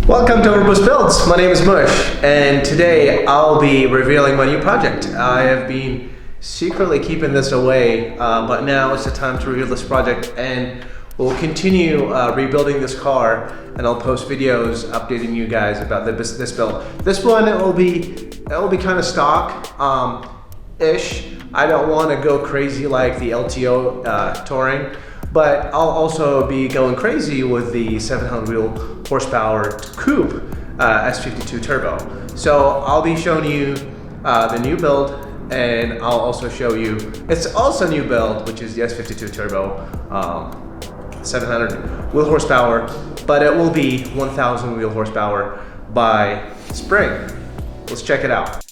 Welcome to OverBoostBuilds. My name is Mush, and today I'll be revealing my new project. I have been secretly keeping this away, but now it's the time to reveal this project, and we'll continue rebuilding this car, and I'll post videos updating you guys about this build. This one, it will be kind of stock-ish. I don't want to go crazy like the LTO Touring, but I'll also be going crazy with the 700 horsepower Coupe S52 Turbo. So I'll be showing you the new build, and I'll also show you, it's also a new build, which is the S52 Turbo, 700 wheel horsepower, but it will be 1000 wheel horsepower by spring. Let's check it out.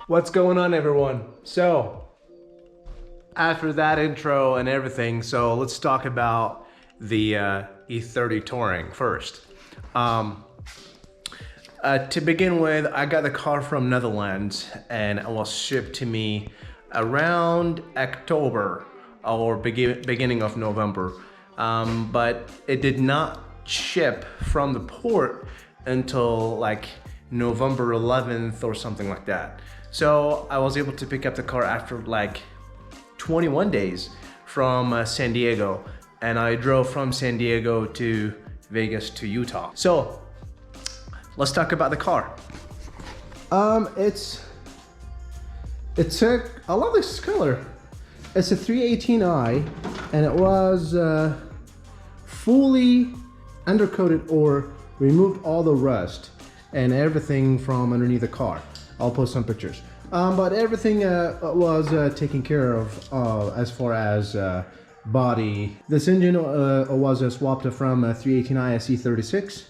What's going on, everyone? So after that intro and everything, so let's talk about the E30 Touring first. To begin with, I got the car from Netherlands, and it was shipped to me around October or beginning of November, but it did not ship from the port until like November 11th or something like that. So I was able to pick up the car after like 21 days from San Diego, and I drove from San Diego to Vegas to Utah. So let's talk about the car. I love this color. It's a 318i, and it was fully undercoated or removed all the rust and everything from underneath the car. I'll post some pictures. But everything was taken care of as far as body. This engine was swapped from a 318i E36,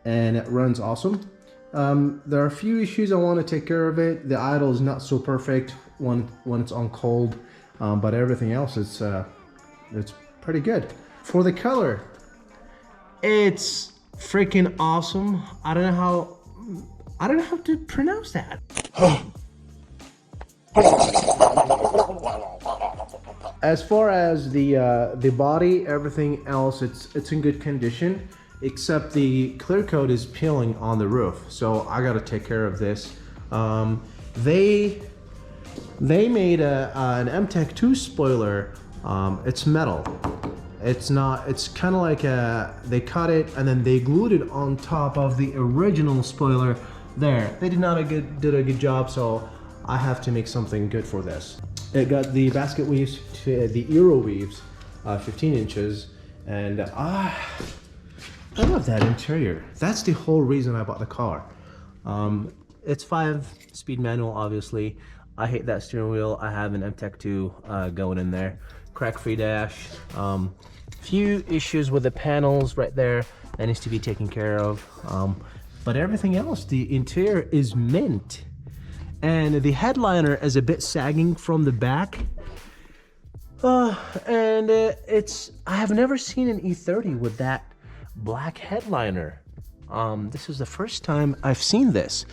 and it runs awesome. There are a few issues I want to take care of it. The idle is not so perfect when it's on cold, but everything else it's pretty good. For the color, it's freaking awesome. I don't know how to pronounce that. As far as the body, everything else, it's in good condition, except the clear coat is peeling on the roof. So I got to take care of this. They made an MTEC 2 spoiler. It's metal. It's kind of like they cut it and then they glued it on top of the original spoiler. There, they did a good job, so I have to make something good for this. It got the basket weaves, the Euro weaves, 15 inches, and I love that interior. That's the whole reason I bought the car. It's 5-speed manual, obviously. I hate that steering wheel. I have an MTEC 2 going in there. Crack-free dash. Few issues with the panels right there that needs to be taken care of. But everything else, the interior is mint. And the headliner is a bit sagging from the back. I have never seen an E30 with that black headliner. This is the first time I've seen this.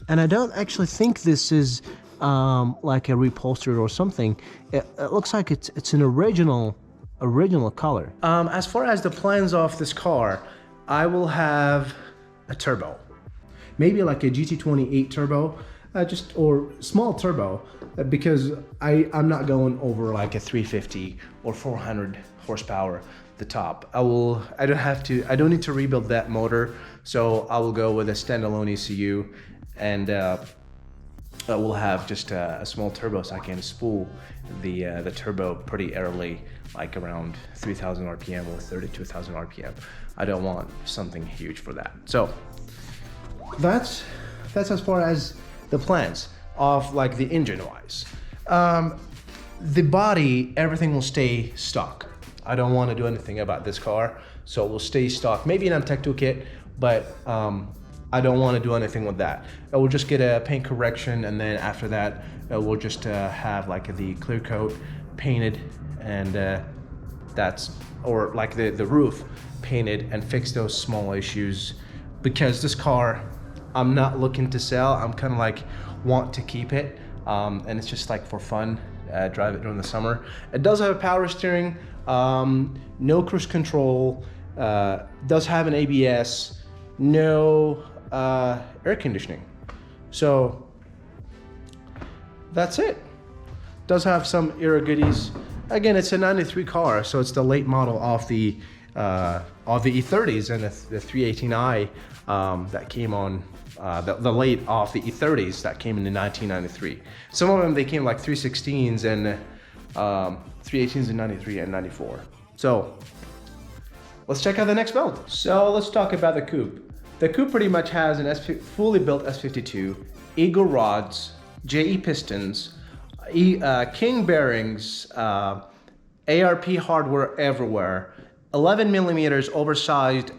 And I don't actually think this is like a reupholstered or something. It looks like it's an original color. As far as the plans of this car, I will have a a turbo, maybe like a GT28 turbo, or small turbo, because I'm not going over like a 350 or 400 horsepower the top. I don't need to rebuild that motor, so I will go with a standalone ECU, and we'll have just a small turbo so I can spool the turbo pretty early, like around 3,000 RPM or 32,000 RPM. I don't want something huge for that. So that's as far as the plans of like the engine wise. The body, everything will stay stock. I don't want to do anything about this car, so it will stay stock. Maybe an M-Tech toolkit, but I don't want to do anything with that. I will just get a paint correction, and then after that, we'll just have like the clear coat painted, and or like the roof painted, and fix those small issues. Because this car, I'm not looking to sell. I'm kind of like want to keep it, and it's just like for fun. Drive it during the summer. It does have a power steering, no cruise control, does have an ABS, no air conditioning. So that's it. Does have some era goodies. Again, it's a 93 car, so it's the late model of the E30s and the 318i that came on. The late of the E30s that came in 1993. Some of them, they came like 316s and 318s in 93 and 94. So let's check out the next build. So let's talk about the coupe. The coupe pretty much has an fully built S52, Eagle rods, JE pistons, King bearings, ARP hardware everywhere, 11 millimeters oversized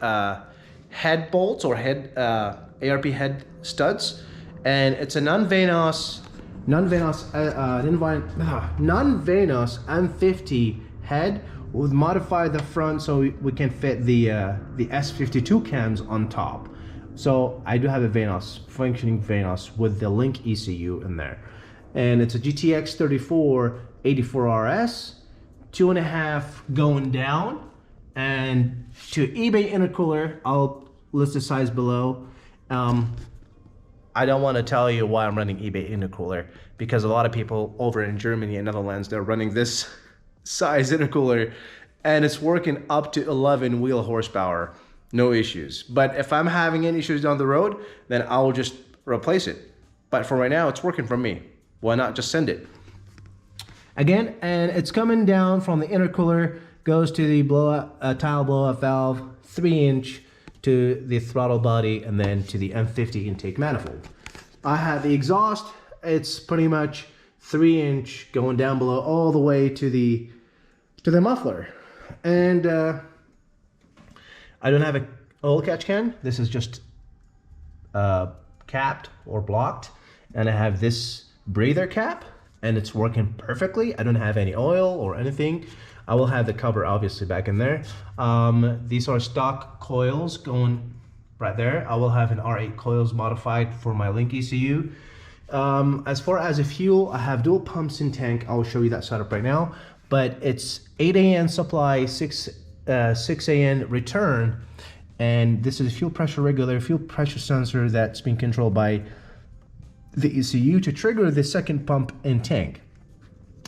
head bolts or head ARP head studs, and it's a non-venous M50 head. We've modified the front so we can fit the S52 cams on top. So I do have a functioning Vanos with the Link ECU in there, and it's a GTX 3484 RS, 2.5 going down, and to eBay intercooler. I'll list the size below. I don't want to tell you why I'm running eBay intercooler, because a lot of people over in Germany and Netherlands, they're running this size intercooler, and it's working up to 11 wheel horsepower, no issues. But if I'm having any issues down the road, then I will just replace it. But for right now, it's working for me. Why not just send it? Again, and it's coming down from the intercooler, goes to the tile blow-up valve, 3-inch, to the throttle body, and then to the M50 intake manifold. I have the exhaust. It's pretty much 3-inch going down below all the way to the muffler. And I don't have an oil catch can. This is just capped or blocked. And I have this breather cap, and it's working perfectly. I don't have any oil or anything. I will have the cover obviously back in there. These are stock coils going right there. I will have an R8 coils modified for my Link ECU. As far as a fuel, I have dual pumps in tank. I will show you that setup right now. But it's 8 AN supply, 6 AN return, and this is a fuel pressure sensor that's being controlled by the ECU to trigger the second pump in tank.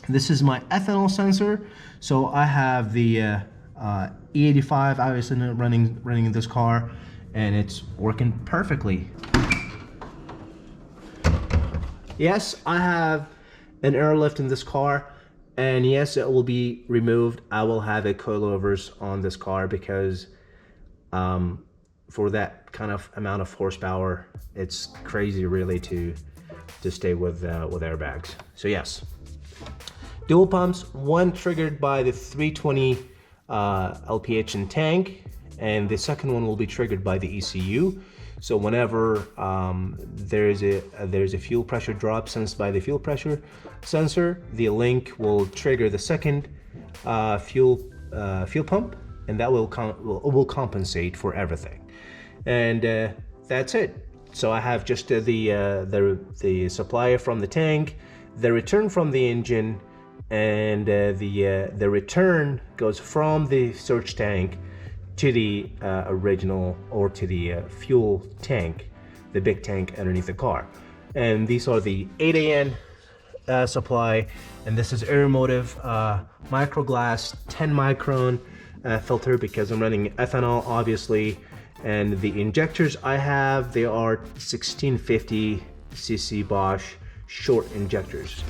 This is my ethanol sensor. So I have the E85 obviously running in this car, and it's working perfectly. Yes, I have an airlift in this car, and yes, it will be removed. I will have a coilovers on this car because for that kind of amount of horsepower, it's crazy really to stay with airbags. So yes. Dual pumps, one triggered by the 320 LPH in tank, and the second one will be triggered by the ECU. So whenever there's a fuel pressure drop sensed by the fuel pressure sensor, the Link will trigger the second fuel pump, and that will compensate for everything. And that's it. So I have just the supplier from the tank, the return from the engine, and the return goes from the surge tank to the original, or to the fuel tank, the big tank underneath the car. And these are the 8 AN supply, and this is Aeromotive microglass 10 micron filter, because I'm running ethanol obviously. And the injectors I have, they are 1650 cc Bosch short injectors.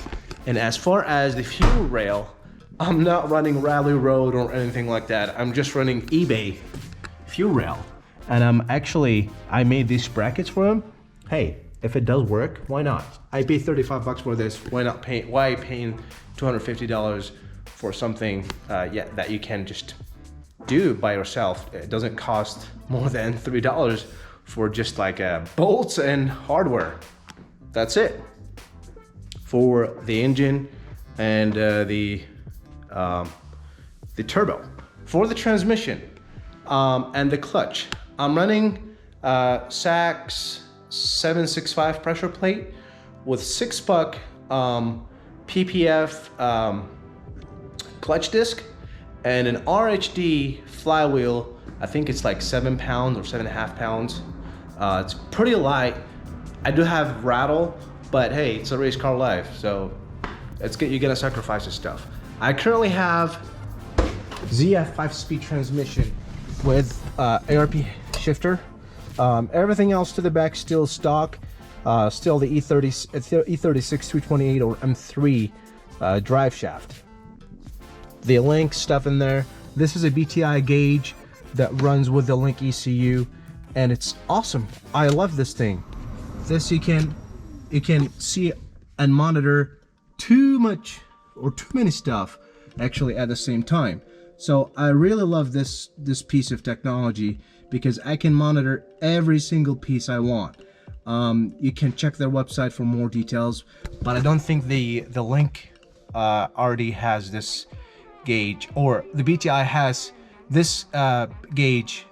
And as far as the fuel rail, I'm not running Rally Road or anything like that. I'm just running eBay fuel rail. And I made these brackets for them. Hey, if it does work, why not? I paid 35 bucks for this. Why paying $250 for something that you can just do by yourself? It doesn't cost more than $3 for just like bolts and hardware. That's it for the engine and the turbo. For the transmission and the clutch, I'm running Sachs 765 pressure plate with 6-puck PPF clutch disc and an RHD flywheel. I think it's like 7 pounds or 7.5 pounds. It's pretty light. I do have rattle, but hey, it's a race car life, so you gotta sacrifice this stuff. I currently have ZF 5-speed transmission with ARP shifter. Everything else to the back still stock. Still the E36 328 or M3 drive shaft. The Link stuff in there. This is a BTI gauge that runs with the Link ECU, and it's awesome. I love this thing. This you can see and monitor too much or too many stuff actually at the same time. So I really love this piece of technology because I can monitor every single piece I want. You can check their website for more details, but I don't think the Link already has this gauge, or the BTI has this gauge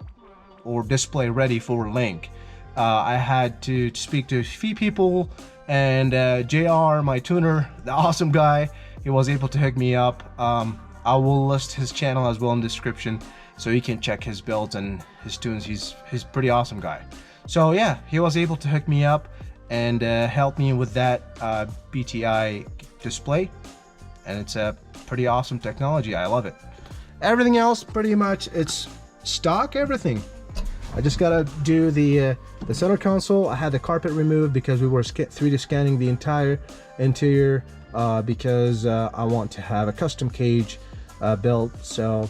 or display ready for Link. I had to speak to a few people, and JR, my tuner, the awesome guy, he was able to hook me up. I will list his channel as well in the description so you can check his builds and his tunes. He's pretty awesome guy. So yeah, he was able to hook me up and help me with that BTI display, and it's a pretty awesome technology. I love it. Everything else pretty much it's stock, everything. I just gotta do the center console. I had the carpet removed because we were 3D scanning the entire interior because I want to have a custom cage built. So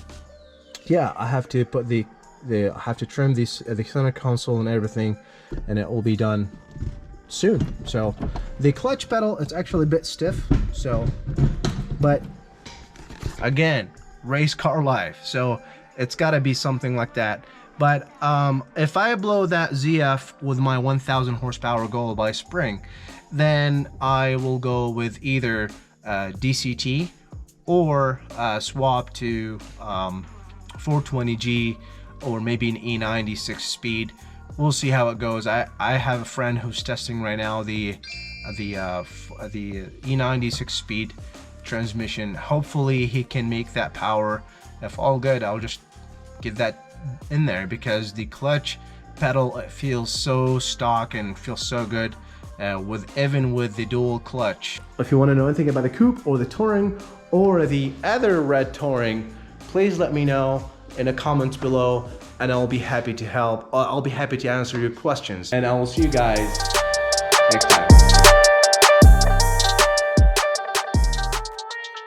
yeah, I have to put I have to trim the center console and everything, and it will be done soon. So the clutch pedal, it's actually a bit stiff, so, but again, race car life, so it's got to be something like that. But if I blow that ZF with my 1000 horsepower goal by spring, then I will go with either DCT or swap to 420G or maybe an E90 6-speed. We'll see how it goes. I have a friend who's testing right now the E90 6-speed transmission. Hopefully he can make that power. If all good, I'll just get that in there, because the clutch pedal, it feels so stock and feels so good even with the dual clutch. If you want to know anything about the coupe or the touring or the other red touring, please let me know in the comments below, and I'll be happy to help. I'll be happy to answer your questions, and I will see you guys next time.